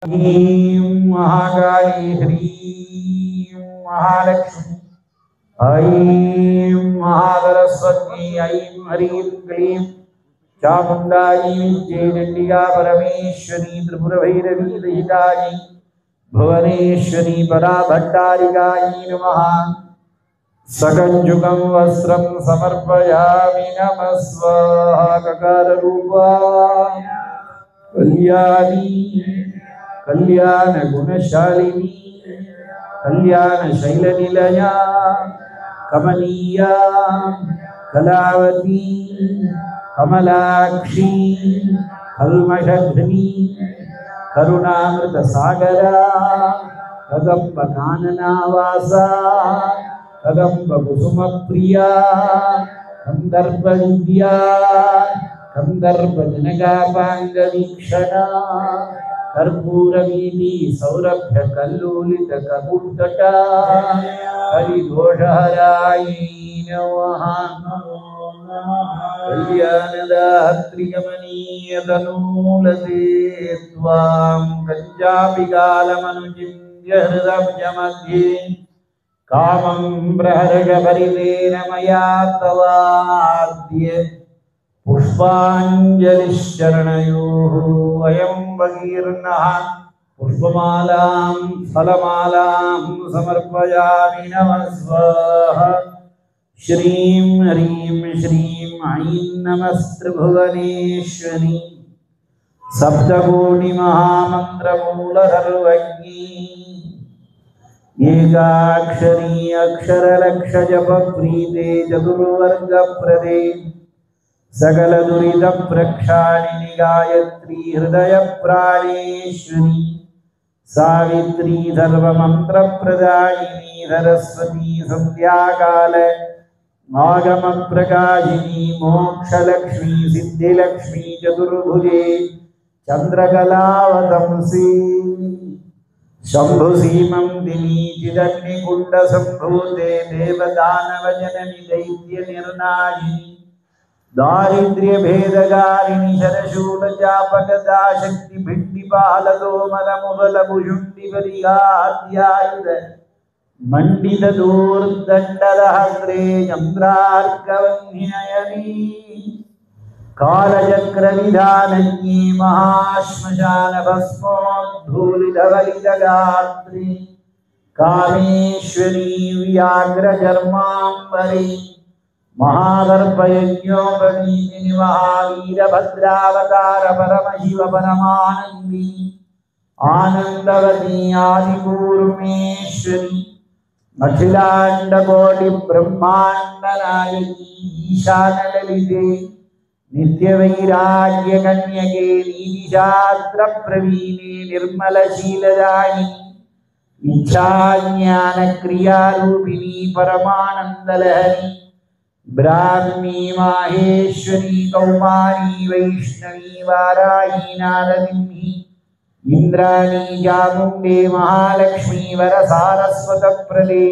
ऐं महाकाली ह्रीं महालक्ष्मी ऐं महासरस्वती ऐं ह्रीं क्लीं चामुण्डायै विद्ये चण्डिका परमेश्वरी त्रिपुरभैरवी दयितायै भुवनेश्वरी पराभट्टारिकायै नमः। सकञ्जुकं वस्त्रं समर्पयामि नमः स्वाहा। ककाररूपा कल्याणी कल्याण गुणशालिनी कल्याण शैलनिलया कमनीया कलावती कमलाक्षी कल्मषघ्नी करुणामृत सागरा कदम्ब काननावासा कदम्ब कुसुम प्रिया कंदर्प विद्या कंदर्प जनगापांग वीक्षणा कर्पूर वीति सौरभ्य कल्लोलित कपूर्तटा हरिदोषहरायै नमः। कल्याणदात्री कमनीयतनूलते त्वां कञ्चापिकालमनुचिन्त्य हृदयमध्ये कामं प्रहर्ष परितेन मया तवाद्य पुष्पाञ्जलिश्चरणयोः अयं भगीर्नः पुष्पमालां फलमालां समर्पयामि नमः स्वाहा। श्रीं ह्रीं श्रीं ऐं नमस्त्रिभुवनेश्वरी सप्तकोटिमहामन्त्रमूलधर्वज्ञी एकाक्षरी अक्षरलक्षजपप्रीते चतुर्वर्गप्रदे सकल दुरित प्रक्षालिनी गायत्री हृदय प्राणेश्वरी सावित्री सर्वमंत्र प्रदायिनी सरस्वती संध्याकाल आगम प्रकाशिनी मोक्षलक्ष्मी सिद्धिलक्ष्मी चतुर्भुजे चंद्रकलावतंसी शंभुसीमं दिनी चिदग्निकुंड संभूते देवदानवजननी दैत्य निर्नाशिनी दारिद्र्य भेदगारिणी शरशूल जापकदा शक्ति भिंडिपालदोमल मुगल भुजुंडि बलिहाद्यायुध मंडित दूर्दंडदहस्रे चंद्रार्कवह्निनयनी कालचक्र विधानज्ञी महाश्मशान भस्मोद्धूलितवलितगात्री कामेश्वरी व्याघ्रचर्मांबरी महादर्पयज्ञोपवीतिनि महावीरभद्रावतार परमशिव परमानंदी आनंदवती आदिकूर्मेश्वरी अखिलांडकोटि ब्रह्मांड नायकी ईशानललिते नित्यवैराग्य कन्यके नीतिशास्त्र प्रवीणे निर्मलशीलदायिनी इच्छाज्ञान क्रियारूपिणी परमानंदलहरी ब्राह्मी माहेश्वरी कौमारी वैष्णवी वाराही नारदिंही इंद्राणी चामुंडे महालक्ष्मी वरसारस्वत प्रदे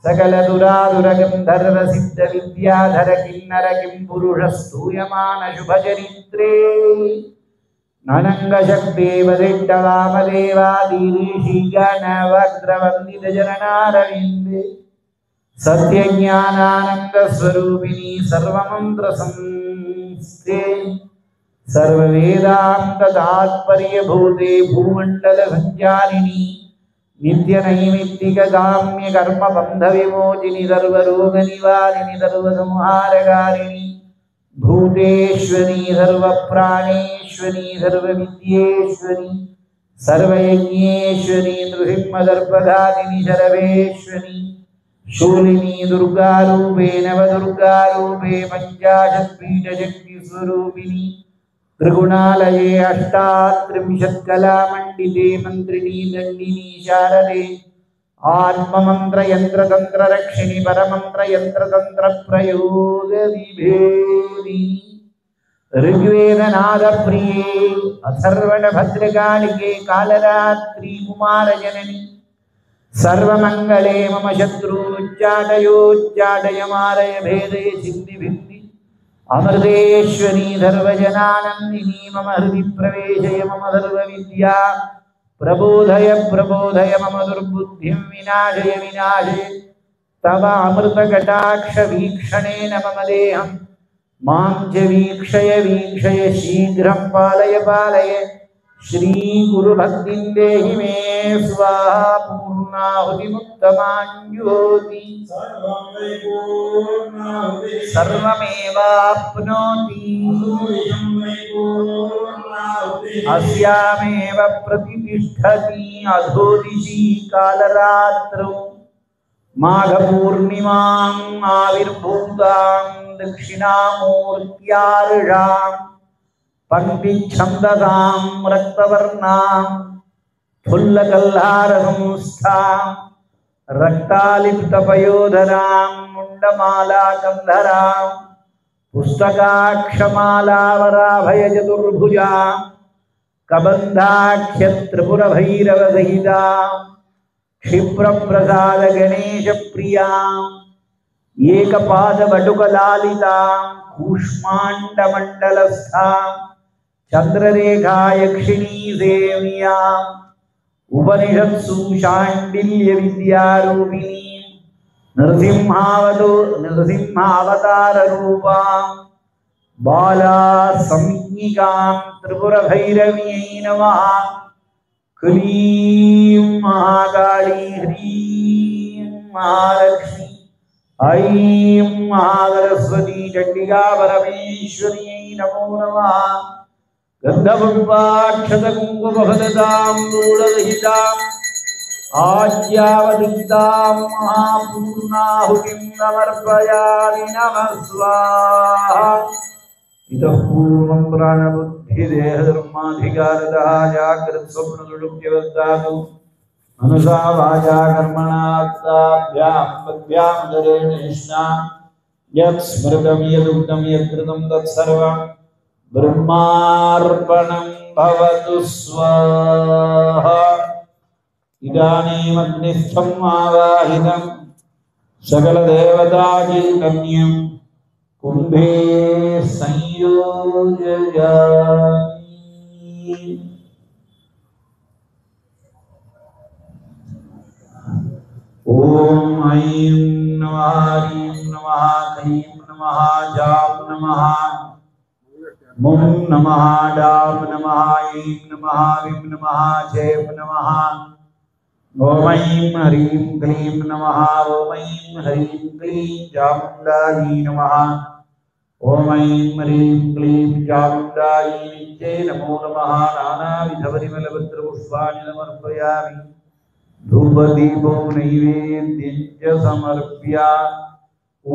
सकल दुरादुर गंधर्व सिद्ध विद्याधर किन्नर किं पुरुष स्तूयमान शुभ चरित्रे अनंग शक्ति वदिष्ठ वामदेवादिऋषि गण वक्त्रवंदित जननारविंदे सत्य ज्ञानानंद स्वरूपिणी सर्वमंत्र संस्थे सर्ववेदांत तात्पर्य भूते भूमंडल संचारिणी नित्य नैमित्तिक काम्य कर्म बंध विमोचिनी सर्वरोग निवारिणी सर्वसंहारकारिणी भूतेश्वरी सर्वप्राणेश्वरी सर्वविद्येश्वरी सर्वयज्ञेश्वरी नृसिंहदर्पघातिनी शरवेश्वरी शूलिनी दुर्गारूपे नवदुर्गारूपे पंचाशत्पीठशक्तिस्वरूपिणी त्रिगुणालये अष्टात्रिंशत्कलामण्डिते मन्त्रिणी दण्डिनी शारदे आत्ममन्त्रयन्त्रतन्त्ररक्षिणि परमन्त्रयन्त्रतन्त्रप्रयोगविभेदिनी ऋग्वेदनादप्रिये अथर्वणभद्रकालिके कालरात्रि कुमारजननी सर्वमंगले मम शत्रुच्चाटयोच्चाटय मारय भेदय सिद्धि भिन्नि अमृतेश्वरी सर्वजनानंदिनी मम हृदि प्रवेशय मम सर्वविद्या प्रबोधय प्रबोधय मम दुर्बुद्धिं विनाशय विनाशय तव अमृतकटाक्ष वीक्षणेन मम देहं मां च वीक्षय वीक्षय शीघ्रं पालय पालय श्री गुरुभक्तिं देहि मे स्वाहा पूर्णाहुतिमुत्तमाञ्ज्योति सर्वमेवाप्नोति अस्यामेव प्रतिष्ठति अधोदिशि कालरात्रौ माघपूर्णिमां आविर्भूतां दक्षिणामूर्त्यार्षां पंक्तिछन्दसां रक्तवर्णां फुल्लकल्हारसंस्थां रक्तालिप्तपयोधरां मुण्डमालाकन्धरां पुस्तकाक्षमालावराभयचतुर्भुजां कबन्धाख्यत्रिपुरभैरवसहितां क्षिप्रप्रसाद गणेशप्रियां एकपादवटुकलालितां कूष्माण्डमण्डलस्थां चन्द्ररेखायक्षिणी सेव्याम् उपनिषत्सु शाण्डिल्यविद्यारूपिणीं नृसिंहावताररूपां बालासंज्ञिकां त्रिपुरभैरव्यै नमः। क्लीं महाकाली ह्रीं महालक्ष्मी ऐं महासरस्वती चण्डिका परमेश्वर्यै नमो नमः। गन्धपुष्पाक्षतकुङ्कुमफलताम्बूलसहिताम् आज्यावदीप्तां महापूर्णाहुतिं समर्पयामि नमः स्वाहा। इतः पूर्वं प्राणबुद्धिदेहधर्माधिकारतः जागृत्स्वप्नदुडुप्यवद्धातु मनसा वाचा कर्मणा क्ताभ्यां पद्भ्यां दरेण निष्णा यत् स्मृतं यदुक्तं यत्कृतं तत्सर्वं ब्रह्मार्पणं भवतु स्वाहा। इदानीमग्निस्थम् आवाहितं सकलदेवताकीर्तन्यं कुम्भे संयोजयामि। ॐ ऐं नमः ह्रीं नमः क्लीं नमः जां नमः मुं नमः डां नमः ऐं नमः विं नमः चैं नमः। ॐ ऐं ह्रीं क्लीं नमः ॐ ऐं ह्रीं क्लीं चामुण्डायै नमः। ॐ ऐं ह्रीं क्लीं चामुण्डायै विद्ये नमो नमः। नानाविधपरिमलपत्रपुष्पाणि समर्पयामि। धूपदीपो नैवेद्यं च समर्प्य ॐ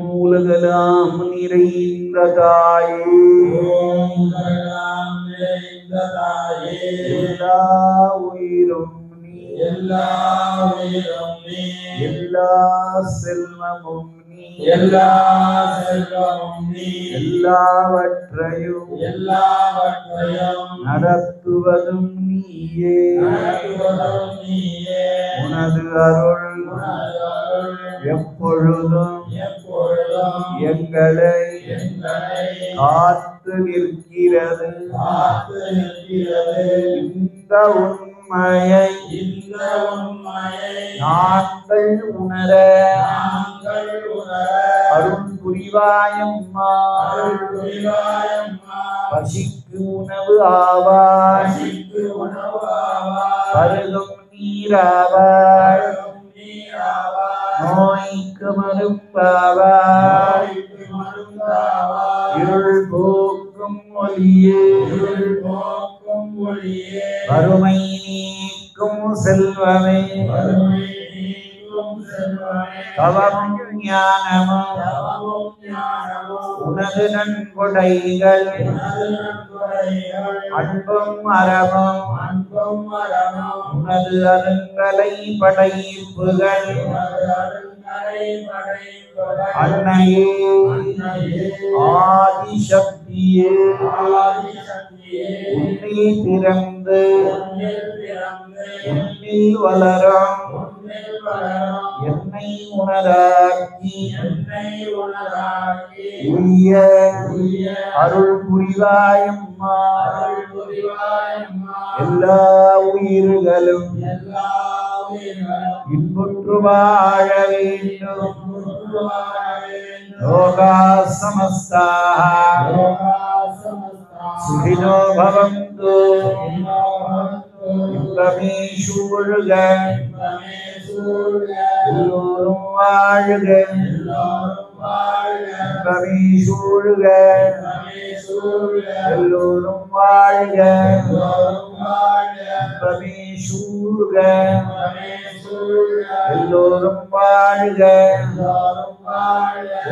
मूलगलां निरैन्द्रताये எல்லா உயிரும் நீ எல்லா செல்வமும் நீ எல்லாவற்றையும் நடத்துவதும் நீயே உனது அருள் எப்பொழுதும் எங்களை காத்து நிற்கிறது. இந்த உண்மையை நாங்கள் உணர அருள் புரிவாயம்மா. பசிக்கு உணவு ஆவாய், பருகும் நீராவாய், நோய்க்கு மருந்தாவாய், இருள் போக்கும் ஒளியே, வறுமை நீக்கும் செல்வமே, தவமும் ஞானமும் உனது நன்கொடைகள், அன்பும் அறமும் உனது அருங்கலை படைப்புகள். அன்னையே ஆதிசக்தியே உன்னில் பிறந்து உன்னில் வளரும் என்னை உணராக்கி உரிய அருள் புரிவாயம்மா. எல்லா உயிர்களும் இன்புற்று வாழ வேண்டும். லோகா சமஸ்தாः சுகினோ பவந்து. இன்பமே சூழ்க, எல்லோரும் வாழ்க. இன்பமே சூழ்க, எல்லோரும் வாழ்க. இன்பமே சூழ்க, எல்லோரும் வாழ்க.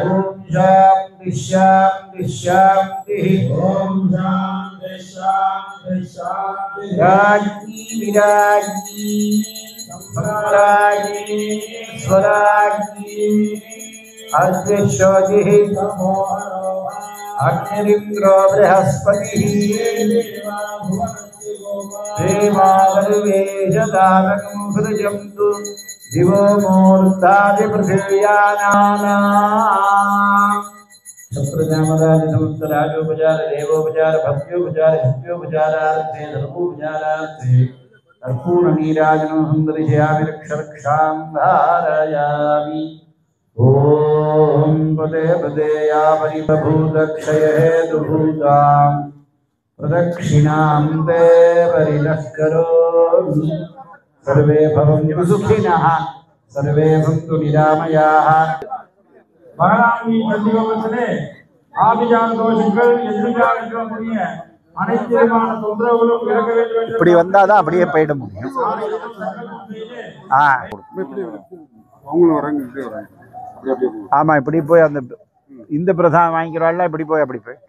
ஓம் சாந்தி சாந்தி சாந்தி. ஓம் சாந்தி சாந்தி சாந்தி. ராஜ்ஞி விராஜ்ஞி சம்ராஜ்ஞி ஸ்வராஜ்ஞி அத்யஷோதிः அக்னிரிन्द्रो बृहस्पतिः देवावरुवेशदानकं सृजन्तु दिवो मूर्धादिपृथिव्यानानाम्. सप्रजामराज समस्तराजोपचार देवोपचार भक्त्योपचार भक्त्योपचारार्थे धर्मोपचारार्थे कर्पूरनीराजनं सुन्दरिशयामि रक्षरक्षां धारयामि. ओम पदे पदे या परिबभूतक्षय हेतुभूतां प्रदक्षिणां ते परिणः करोमि. सर्वे भवन्तु सुखिनः, सर्वे सन्तु निरामयाः. மகாராணி பண்டிகோபத்திலே ஆபிஜான தோஷங்கள் எதிர்காலக்கூடிய அனைத்து விதமான தொந்தரவுகளும் விலக வேண்டும் என்று இப்படி வந்தாதான் அப்படியே போயிட முடியும். அவங்களும் வராங்க, இப்படி வராங்க. ஆமா, இப்படி போய் அந்த இந்த பிரசாதம் வாங்கிக்கிறாள், இப்படி போய் அப்படி போய்